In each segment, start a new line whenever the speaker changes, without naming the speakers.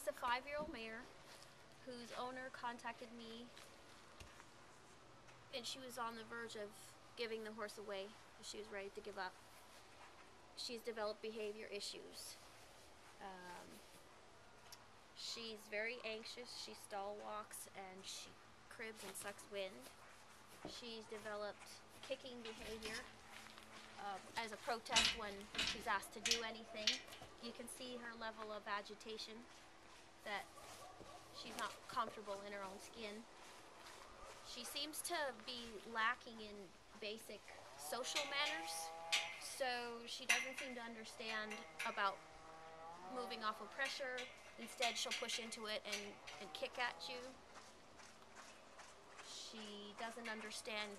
is a 5-year-old mare whose owner contacted me, and she was on the verge of giving the horse away. She was ready to give up. She's developed behavior issues. She's very anxious. She stall walks and she cribs and sucks wind. She's developed kicking behavior as a protest when she's asked to do anything. You can see her level of agitation, that she's not comfortable in her own skin. She seems to be lacking in basic social manners, so she doesn't seem to understand about moving off of pressure. Instead, she'll push into it and kick at you. She doesn't understand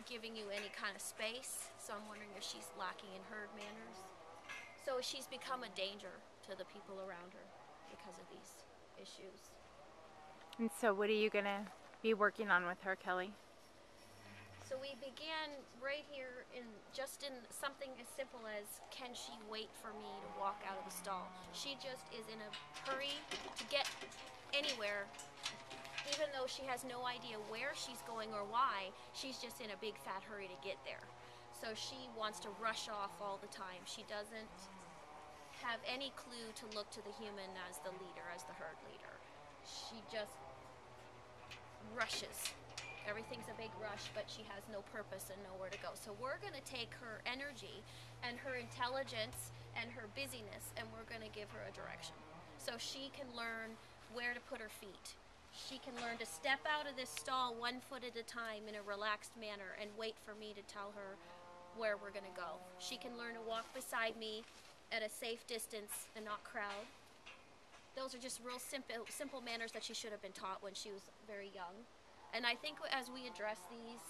giving you any kind of space, so I'm wondering if she's lacking in herd manners. So she's become a danger to the people around her because of these issues.
And so what are you going to be working on with her, Kelly?
So we began right here in something as simple as, can she wait for me to walk out of the stall? She just is in a hurry to get anywhere, even though she has no idea where she's going or why. She's just in a big fat hurry to get there. So she wants to rush off all the time. She doesn't have any clue to look to the human as the leader, as the herd leader. She just rushes. Everything's a big rush, but she has no purpose and nowhere to go. So we're going to take her energy and her intelligence and her busyness, and we're going to give her a direction. So she can learn where to put her feet. She can learn to step out of this stall 1 foot at a time in a relaxed manner and wait for me to tell her where we're going to go. She can learn to walk beside me at a safe distance and not crowd. Those are just real simple manners that she should have been taught when she was very young. And I think as we address these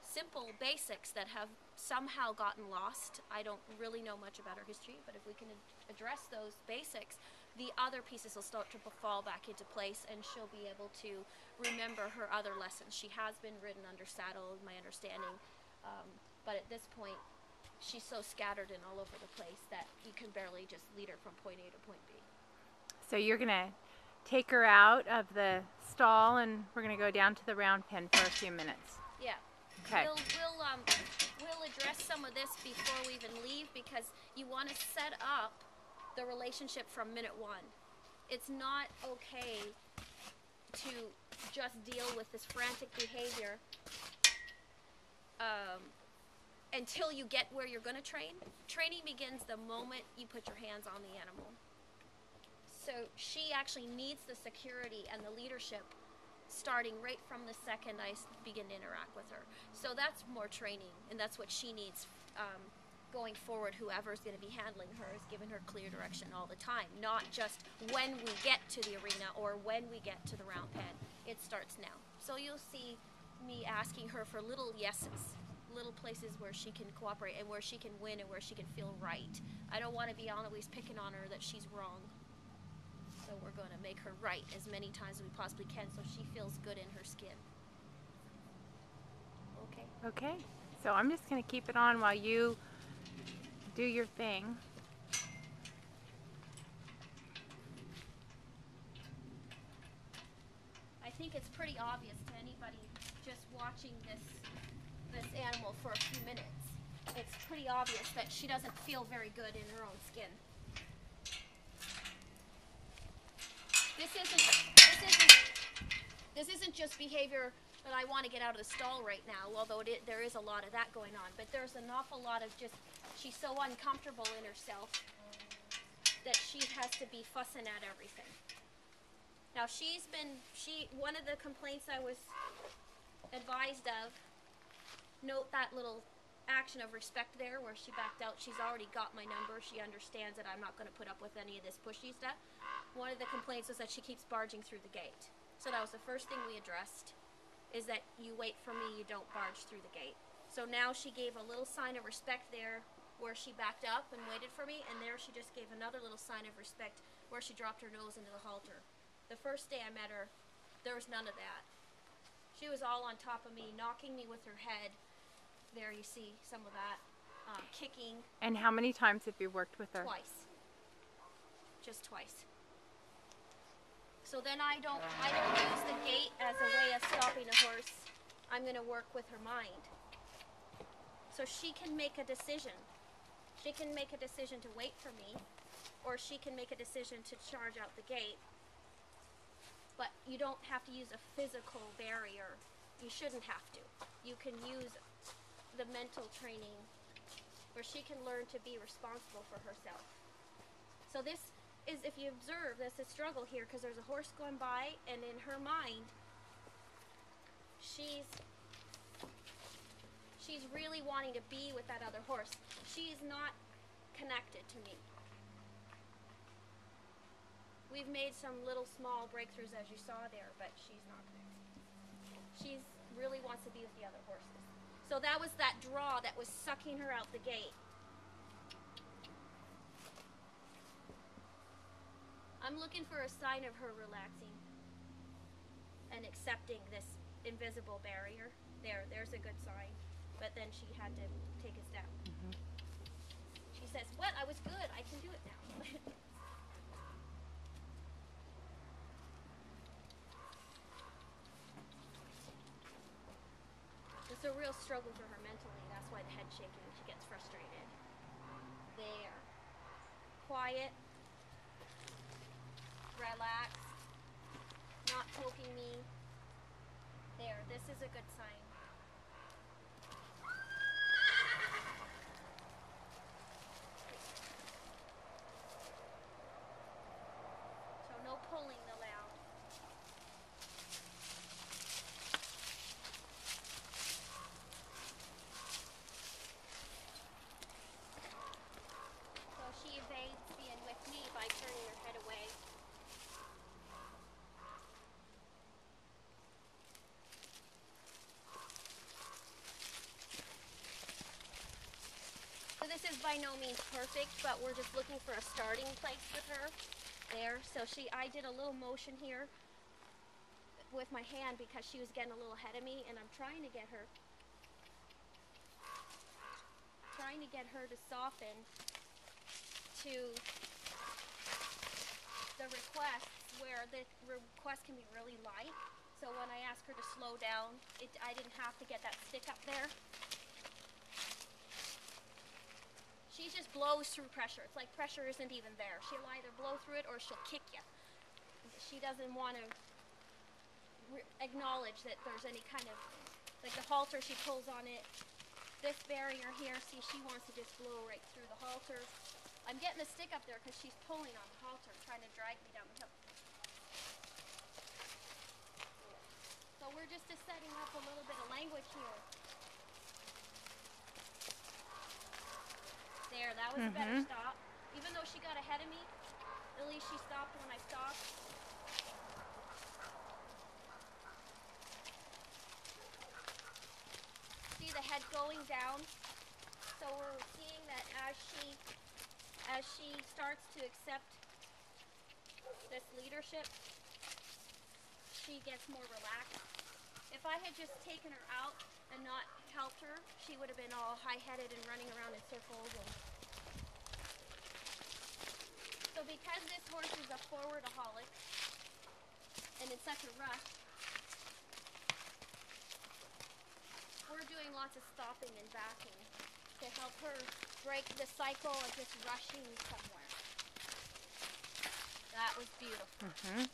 simple basics that have somehow gotten lost, I don't really know much about her history, but if we can address those basics, the other pieces will start to fall back into place, and she'll be able to remember her other lessons. She has been ridden under saddle, my understanding, but at this point, she's so scattered and all over the place that you can barely just lead her from point A to point B.
So you're going to take her out of the stall, and we're going to go down to the round pen for a few minutes.
Yeah.
Okay.
We'll address some of this before we even leave, because you want to set up the relationship from minute 1. It's not okay to just deal with this frantic behavior until you get where you're going to train. Training begins the moment you put your hands on the animal. So she actually needs the security and the leadership starting right from the second I begin to interact with her. So that's more training, and that's what she needs going forward. Whoever's going to be handling her is giving her clear direction all the time, not just when we get to the arena or when we get to the round pen. It starts now. So you'll see me asking her for little yeses, little places where she can cooperate and where she can win and where she can feel right. I don't want to be always picking on her that she's wrong. So we're going to make her right as many times as we possibly can so she feels good in her skin. Okay?
Okay. So I'm just going to keep it on while you do your thing.
I think it's pretty obvious to anybody just watching this animal for a few minutes. It's pretty obvious that she doesn't feel very good in her own skin. This isn't just behavior that I want to get out of the stall right now, although there is a lot of that going on. But there's an awful lot of just, she's so uncomfortable in herself that she has to be fussing at everything. Now one of the complaints I was advised of, note that little action of respect there where she backed out. She's already got my number. She understands that I'm not going to put up with any of this pushy stuff. One of the complaints was that she keeps barging through the gate. So that was the first thing we addressed, is that you wait for me, you don't barge through the gate. So now she gave a little sign of respect there where she backed up and waited for me, and there she just gave another little sign of respect where she dropped her nose into the halter. The first day I met her, there was none of that. She was all on top of me, knocking me with her head. There you see some of that. Kicking.
And how many times have you worked with her?
Twice. Just twice. So then I don't use the gait as a way of stopping a horse. I'm going to work with her mind. So she can make a decision. She can make a decision to wait for me, or she can make a decision to charge out the gate. But you don't have to use a physical barrier. You shouldn't have to. You can use the mental training where she can learn to be responsible for herself. So this is, if you observe, there's a struggle here because there's a horse going by, and in her mind, she's really wanting to be with that other horse. She's not connected to me. We've made some little small breakthroughs as you saw there, but she's not connected. She really wants to be with the other horses. So that was that draw that was sucking her out the gate. I'm looking for a sign of her relaxing and accepting this invisible barrier. There's a good sign. But then she had to take a step.
Mm-hmm.
She says, "What? I was good. I can do it now." It's a real struggle for her mentally. That's why the head's shaking. She gets frustrated. There. Quiet. Relaxed. Not poking me. There. This is a good sign. So no pulling allowed. So she evades being with me by turning her head away. So this is by no means perfect, but we're just looking for a starting place with her. There. So I did a little motion here with my hand because she was getting a little ahead of me, and I'm trying to get her to soften to the requests where the request can be really light. So when I asked her to slow down, I didn't have to get that stick up there. She just blows through pressure. It's like pressure isn't even there. She'll either blow through it or she'll kick you. She doesn't want to acknowledge that there's any kind of, like the halter, she pulls on it. This barrier here, see, she wants to just blow right through the halter. I'm getting the stick up there because she's pulling on the halter, trying to drag me down the hill. So we're just setting up a little bit of language here. There, that was a better stop. Even though she got ahead of me, at least she stopped when I stopped. See the head going down? So we're seeing that as she starts to accept this leadership, she gets more relaxed. If I had just taken her out and not helped her, she would have been all high-headed and running around in circles. So because this horse is a forwardaholic and in such a rush, we're doing lots of stopping and backing to help her break the cycle of just rushing somewhere. That was beautiful.
Mm-hmm.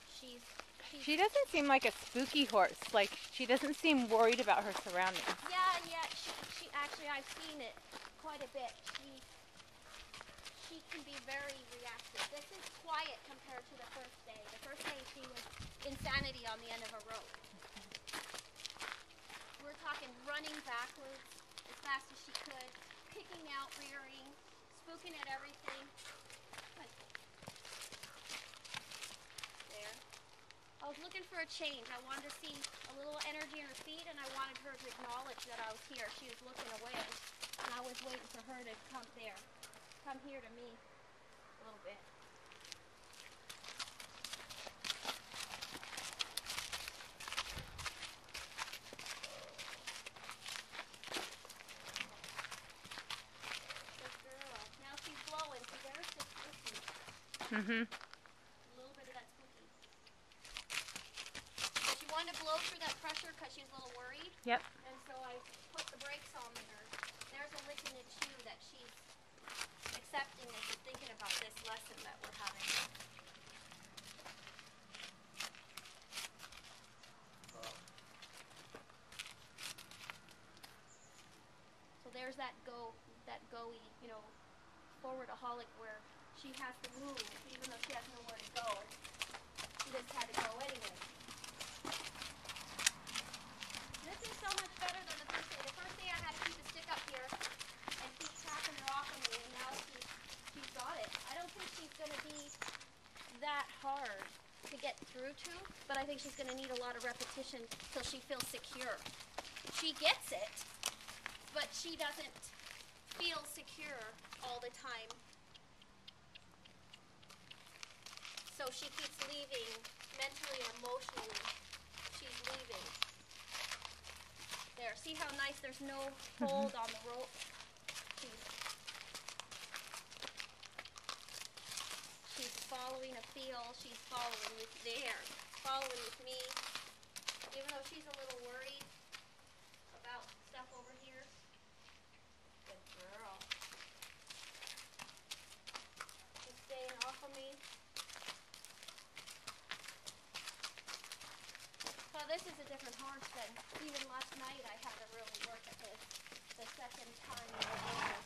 She
doesn't seem like a spooky horse. Like, she doesn't seem worried about her surroundings.
Yeah, and yet she actually, I've seen it quite a bit. She can be very reactive. This is quiet compared to the first day. The first day she was insanity on the end of a rope. We're talking running backwards as fast as she could, kicking out, rearing, spooking at everything. There. I was looking for a change. I wanted to see a little energy in her feet, and I wanted her to acknowledge that I was here. She was looking away, and I was waiting for her to come there. Come here to me a little bit. Good girl. Now she's blowing. See, there's the spooky.
Mm-hmm.
A little bit of that spooky. she's a little worried.
Yep.
And so I put the brakes on there. There's a lick in it too that she's accepting and she's thinking about this lesson that we're having. So there's that go-y, you know, forwardaholic where she has to move even though she has nowhere to go. She just had to go anyway. This is so much better than the first day. The first day I had to keep a stick up here and keep tapping her off on me, and now she's got it. I don't think she's going to be that hard to get through to, but I think she's going to need a lot of repetition till she feels secure. She gets it, but she doesn't feel secure all the time. So she keeps leaving mentally and emotionally. She's leaving. There, see how nice there's no hold on the rope? She's following a feel, she's following with there, following with me. Even though she's a little worried about stuff over here. Good girl. She's staying off of me. So this is a different horse than even last night I had to really work at this the second time we were over.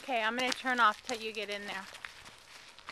Okay, I'm going to turn off till you get in there.